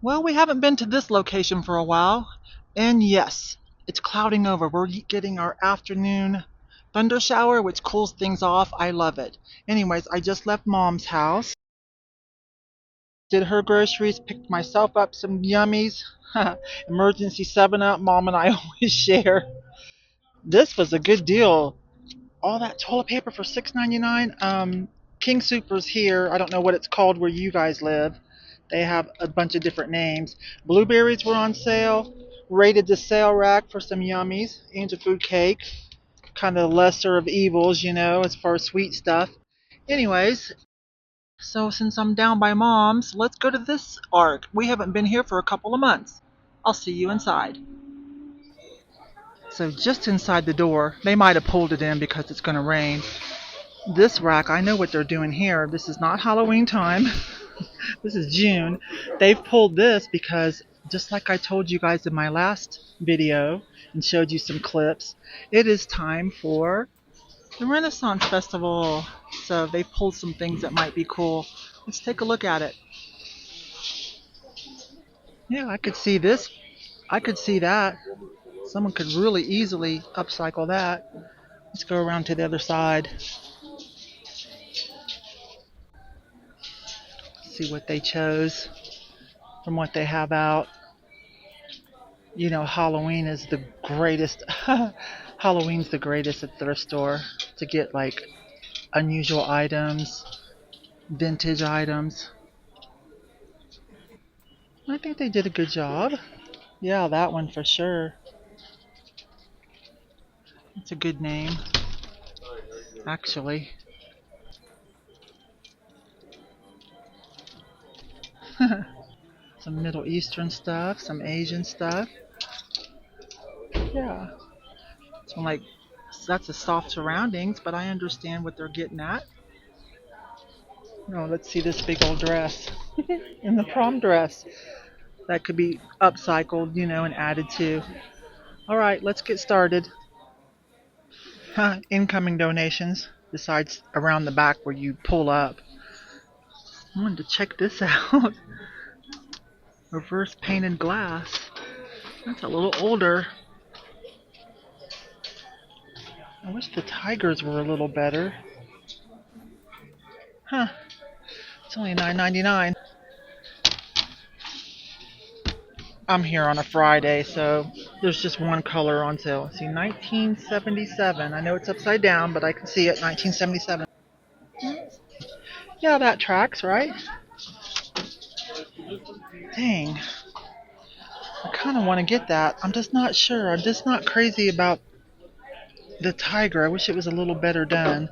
Well, we haven't been to this location for a while, and yes, it's clouding over. We're getting our afternoon thunder shower, which cools things off. I love it. Anyways, I just left Mom's house, did her groceries, picked myself up some yummies. Emergency 7 Up, Mom and I always share. This was a good deal. All that toilet paper for $6.99. King Soopers here. I don't know what it's called where you guys live. They have a bunch of different names. Blueberries were on sale. Raided the sale rack for some yummies. Angel food cake. Kind of lesser of evils, as far as sweet stuff. Anyways, so since I'm down by Mom's, let's go to this arc. We haven't been here for a couple of months. I'll see you inside. So just inside the door, they might have pulled it in because it's going to rain. This rack, I know what they're doing here. This is not Halloween time. This is June. They've pulled this because, just like I told you guys in my last video and showed you some clips, it is time for the Renaissance Festival. So they pulled some things that might be cool. Let's take a look at it. Yeah, I could see this. I could see that. Someone could really easily upcycle that. Let's go around to the other side. See what they chose from what they have out. Halloween is the greatest. Halloween's the greatest at thrift store to get like unusual items, vintage items. I think they did a good job. Yeah, that one for sure. It's a good name, actually. Some Middle Eastern stuff, some Asian stuff. Yeah. So like, that's a soft surroundings, but I understand what they're getting at. Oh, let's see this big old dress. And the prom dress. That could be upcycled, and added to. Alright, let's get started. Incoming donations, besides around the back where you pull up. I wanted to check this out. Reverse painted glass. That's a little older. I wish the tigers were a little better. It's only $9.99. I'm here on a Friday, so there's just one color on sale. See, 1977. I know it's upside down, but I can see it. 1977. Yeah, that tracks, right? Dang. I kind of want to get that. I'm just not sure. I'm just not crazy about the tiger. I wish it was a little better done.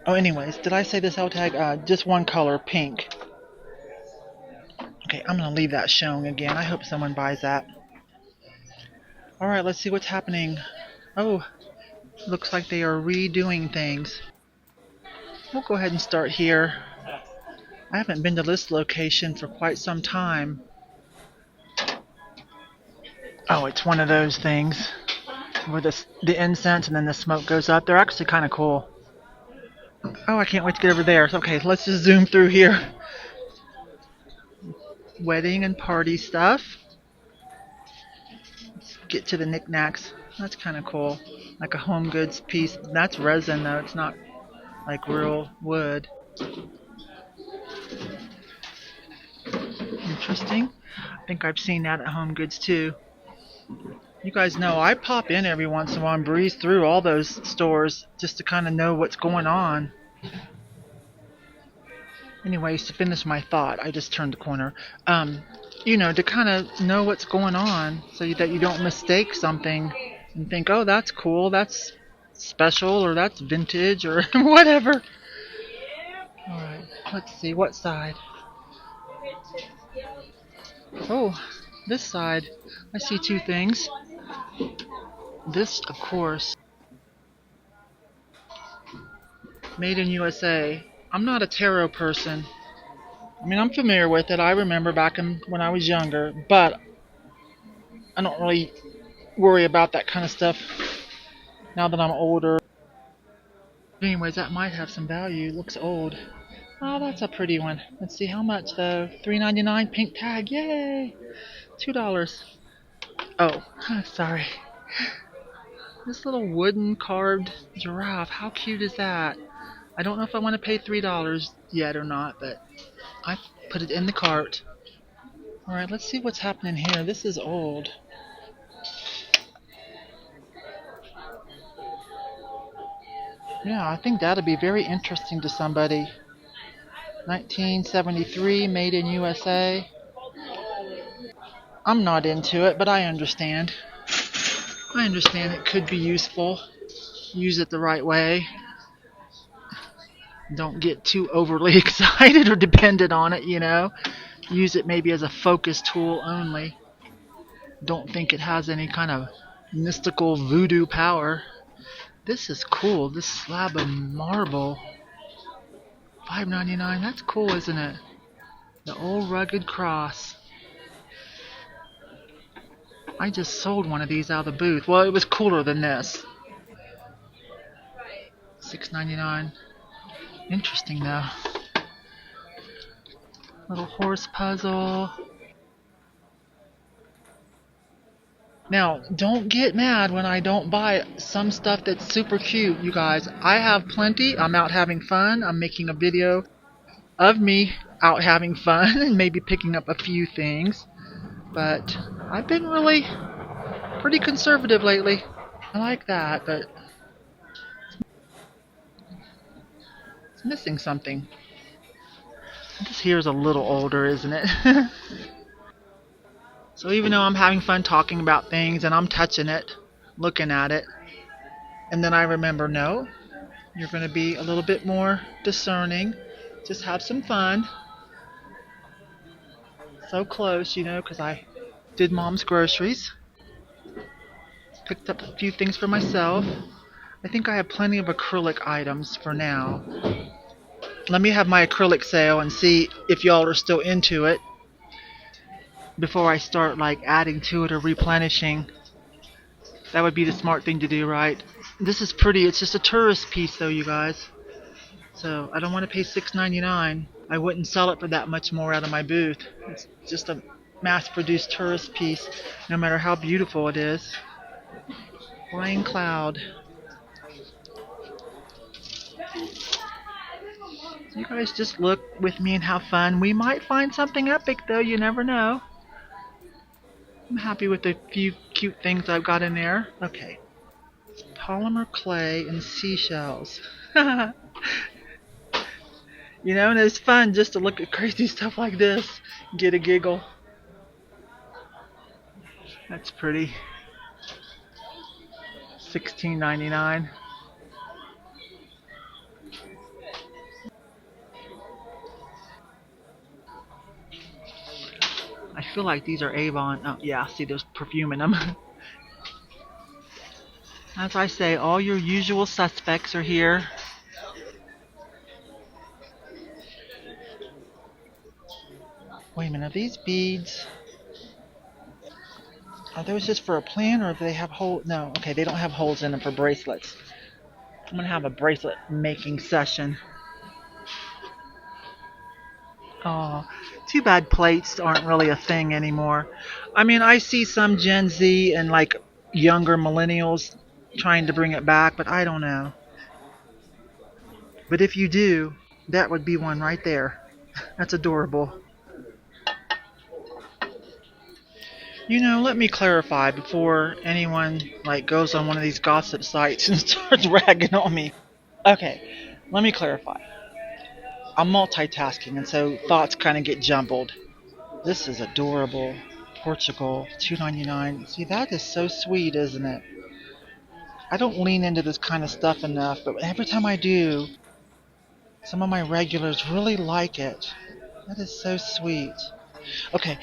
Oh, anyways, did I say this L tag? Just one color, pink. Okay, I'm going to leave that showing again. I hope someone buys that. Alright, let's see what's happening. Oh, looks like they are redoing things. We'll go ahead and start here. I haven't been to this location for quite some time. Oh, it's one of those things where the incense and then the smoke goes up. They're actually kind of cool. Oh, I can't wait to get over there. Okay, let's just zoom through here. Wedding and party stuff. Let's get to the knickknacks. That's kind of cool. Like a home goods piece. That's resin though. It's not like real wood. Interesting. I think I've seen that at Home Goods too. You guys know I pop in every once in a while and breeze through all those stores just to kind of know what's going on. Anyways, to finish my thought, I just turned the corner. To kind of know what's going on so that you don't mistake something and think, oh, that's cool, that's special, or that's vintage, or whatever. Alright, let's see, what side? Oh, this side. I see two things. This, of course, made in USA. I'm not a tarot person. I mean, I'm familiar with it. I remember back when I was younger, but I don't really worry about that kind of stuff now that I'm older. Anyways, that might have some value. It looks old. Oh, that's a pretty one. Let's see how much though. $3.99 pink tag. Yay! $2. Oh, sorry. This little wooden carved giraffe. How cute is that? I don't know if I want to pay $3 yet or not, but I put it in the cart. All right, let's see what's happening here. This is old. Yeah, I think that'd be very interesting to somebody. 1973, made in USA. I'm not into it, but I understand. I understand it could be useful. Use it the right way. Don't get too overly excited or dependent on it. Use it maybe as a focus tool only. Don't think it has any kind of mystical voodoo power. This is cool. This slab of marble. $5.99. That's cool, isn't it? The old rugged cross. I just sold one of these out of the booth. Well, it was cooler than this. $6.99. Interesting though. Little horse puzzle. Now, don't get mad when I don't buy some stuff that's super cute, you guys. I have plenty. I'm out having fun. I'm making a video of me out having fun and maybe picking up a few things. But I've been really pretty conservative lately. I like that, but it's missing something. This here is a little older, isn't it? So even though I'm having fun talking about things and I'm touching it, looking at it, and then I remember, no, you're going to be a little bit more discerning. Just have some fun. So close, because I did Mom's groceries. Picked up a few things for myself. I think I have plenty of acrylic items for now. Let me have my acrylic sale and see if y'all are still into it before I start adding to it or replenishing. That would be the smart thing to do, right? This is pretty. It's just a tourist piece though, you guys. So I don't want to pay $6.99. I wouldn't sell it for that much more out of my booth. It's just a mass-produced tourist piece, no matter how beautiful it is. Flying cloud. You guys just look with me and have fun. We might find something epic though, you never know. I'm happy with the few cute things I've got in there. Okay. Polymer clay and seashells. And it's fun just to look at crazy stuff like this. Get a giggle. That's pretty. $16.99. I feel like these are Avon. Oh, yeah, see, there's perfume in them. As I say, all your usual suspects are here. Wait a minute, are these beads? Are those just for a plan, or do they have holes? No, okay, they don't have holes in them for bracelets. I'm going to have a bracelet making session. Oh, too bad plates aren't really a thing anymore. I mean, I see some Gen Z and younger millennials trying to bring it back, but I don't know. But if you do, that would be one right there. That's adorable. Let me clarify before anyone goes on one of these gossip sites and starts ragging on me. Okay, let me clarify. I'm multitasking, and so thoughts kind of get jumbled. This is adorable. Portugal, $2.99. See, that is so sweet, isn't it? I don't lean into this kind of stuff enough, but every time I do, some of my regulars really like it. That is so sweet. Okay,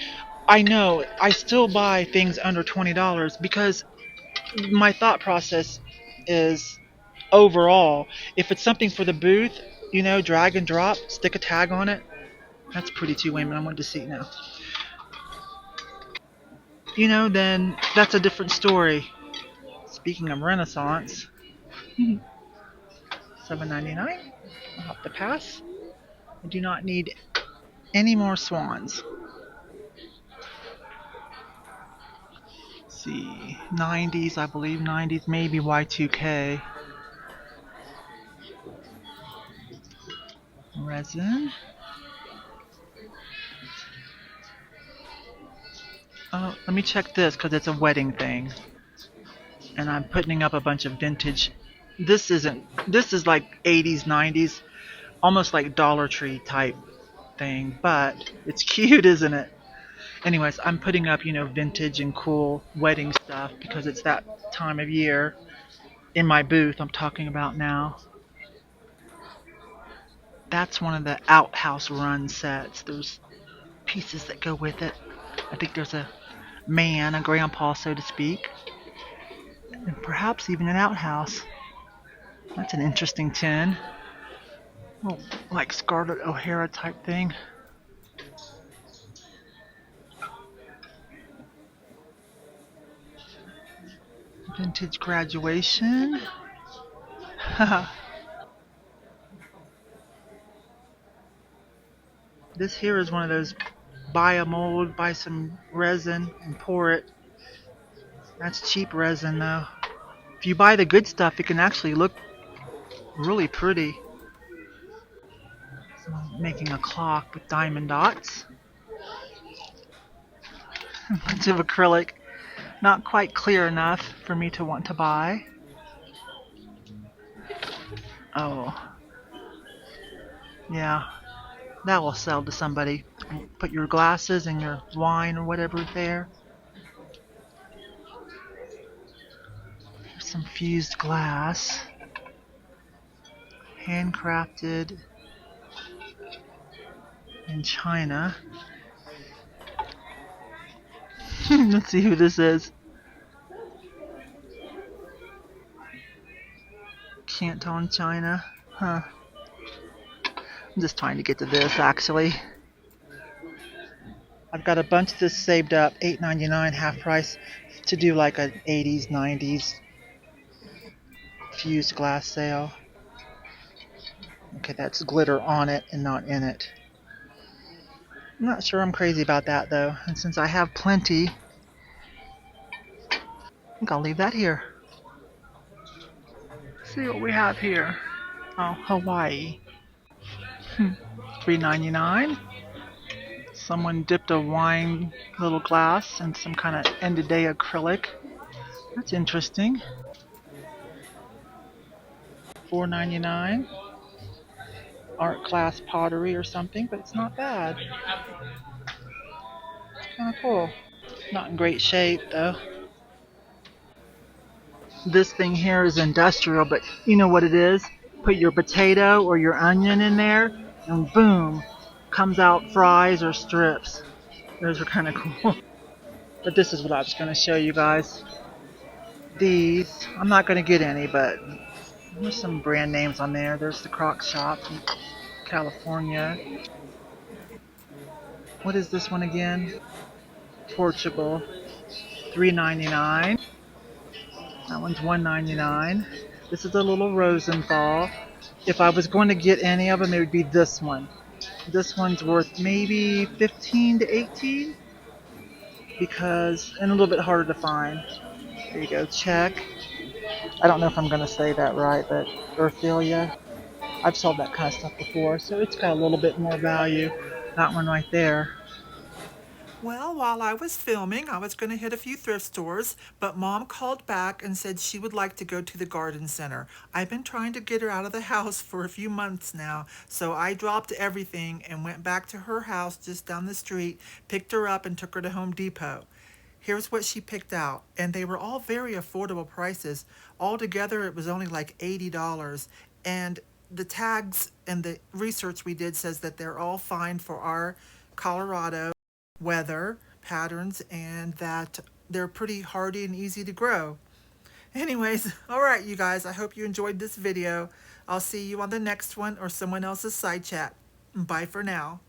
I know I still buy things under $20 because my thought process is overall, if it's something for the booth, drag and drop, stick a tag on it. That's pretty too. Wait a minute, I wanted to see it now. Then that's a different story. Speaking of Renaissance, $7.99. I'll have to pass. I do not need any more swans. Let's see, 90s, I believe 90s, maybe Y2K. Resin. Oh, let me check this because it's a wedding thing. And I'm putting up a bunch of vintage. This is like 80s, 90s, almost like Dollar Tree type thing, but it's cute, isn't it? Anyways, I'm putting up, vintage and cool wedding stuff because it's that time of year. In my booth I'm talking about now. That's one of the outhouse run sets. There's pieces that go with it. I think there's a man, a grandpa, so to speak, and perhaps even an outhouse. That's an interesting tin. Oh, like Scarlett O'Hara type thing. Vintage graduation. This here is one of those buy a mold, buy some resin, and pour it. That's cheap resin though. If you buy the good stuff, it can actually look really pretty. So I'm making a clock with diamond dots. A bunch of acrylic. Not quite clear enough for me to want to buy. Oh, yeah. That will sell to somebody. Put your glasses and your wine or whatever there. There's some fused glass. Handcrafted in China. Let's see who this is. Canton, China. Huh. I'm just trying to get to this actually. I've got a bunch of this saved up, $8.99 half price, to do like an 80s, 90s fused glass sale. Okay, that's glitter on it and not in it. I'm not sure I'm crazy about that though, and since I have plenty, I think I'll leave that here. See what we have here. Oh, Hawaii. $3.99. Someone dipped a wine little glass in some kind of end of day acrylic. That's interesting. $4.99. Art class pottery or something, but it's not bad. It's kind of cool. Not in great shape though. This thing here is industrial, but you know what it is? Put your potato or your onion in there, and boom, comes out fries or strips. Those are kind of cool. But this is what I was going to show you guys. These, I'm not going to get any, but there's some brand names on there. There's the Croc Shop in California. What is this one again? Portugal. $3.99. That one's $1.99. This is a little Rosenthal. If I was going to get any of them, it would be this one. This one's worth maybe 15 to 18 because, and a little bit harder to find. There you go, check. I don't know if I'm going to say that right, but Earthilia. I've sold that kind of stuff before, so it's got a little bit more value. That one right there. Well, while I was filming, I was going to hit a few thrift stores, but Mom called back and said she would like to go to the garden center. I've been trying to get her out of the house for a few months now, so I dropped everything and went back to her house just down the street, picked her up and took her to Home Depot. Here's what she picked out, and they were all very affordable prices. Altogether, it was only like $80, and the tags and the research we did says that they're all fine for our Colorado weather patterns and that they're pretty hardy and easy to grow. Anyways, all right, you guys, I hope you enjoyed this video. I'll see you on the next one or someone else's side chat. Bye for now.